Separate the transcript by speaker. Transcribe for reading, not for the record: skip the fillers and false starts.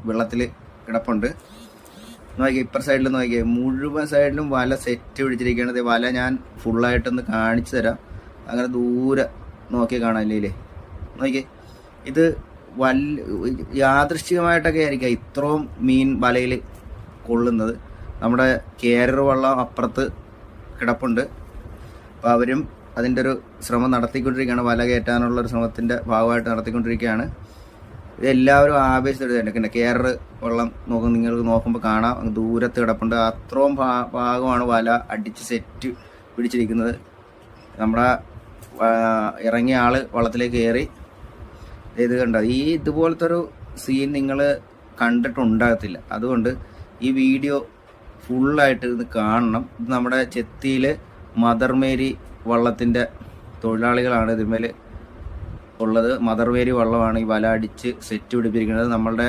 Speaker 1: വെള്ളത്തിൽ കിടപ്പുണ്ട്. നോക്കിയേ, ഇപ്പുറ സൈഡിൽ നോക്കിയേ, മുഴുവൻ സൈഡിലും വല സെറ്റ് പിടിച്ചിരിക്കുകയാണ്. വല ഞാൻ ഫുള്ളായിട്ടൊന്ന് കാണിച്ചു തരാം. അങ്ങനെ ദൂരെ നോക്കി കാണാനില്ലേ, നോക്കിയേ. ഇത് യാദൃശ്ചികമായിട്ടൊക്കെ ആയിരിക്കാം ഇത്രയും മീൻ വലയിൽ കൊള്ളുന്നത്. നമ്മുടെ കാരിയർ വള്ളം അപ്പുറത്ത് കിടപ്പുണ്ട്. അപ്പോൾ അവരും അതിൻ്റെ ഒരു ശ്രമം നടത്തിക്കൊണ്ടിരിക്കുകയാണ്. വല കയറ്റാനുള്ളൊരു ശ്രമത്തിൻ്റെ ഭാഗമായിട്ട് നടത്തിക്കൊണ്ടിരിക്കുകയാണ്. ഇതെല്ലാവരും ആവേശത്തോടെ കാരിയർ വള്ളം നിങ്ങൾക്ക് നോക്കുമ്പോൾ കാണാം, ദൂരത്ത് കിടപ്പുണ്ട്. അത്രയും ഭാഗമാണ് വല അടിച്ച് സെറ്റ് പിടിച്ചിരിക്കുന്നത്. നമ്മുടെ ഇറങ്ങിയ ആൾ വള്ളത്തിലേക്ക് കയറി ഇത് കണ്ട. ഇതുപോലത്തെ ഒരു സീൻ നിങ്ങൾ കണ്ടിട്ടുണ്ടാകത്തില്ല. അതുകൊണ്ട് ഈ വീഡിയോ ഫുള്ളായിട്ട് ഇത് കാണണം. ഇത് നമ്മുടെ ചെത്തിയിൽ മദർ മേരി വള്ളത്തിൻ്റെ തൊഴിലാളികളാണ് ഇതിന്മേൽ ഉള്ളത്. മദർ മേരി വള്ളമാണ് ഈ വല അടിച്ച് സെറ്റ് പിടിപ്പിക്കുന്നത്. നമ്മളുടെ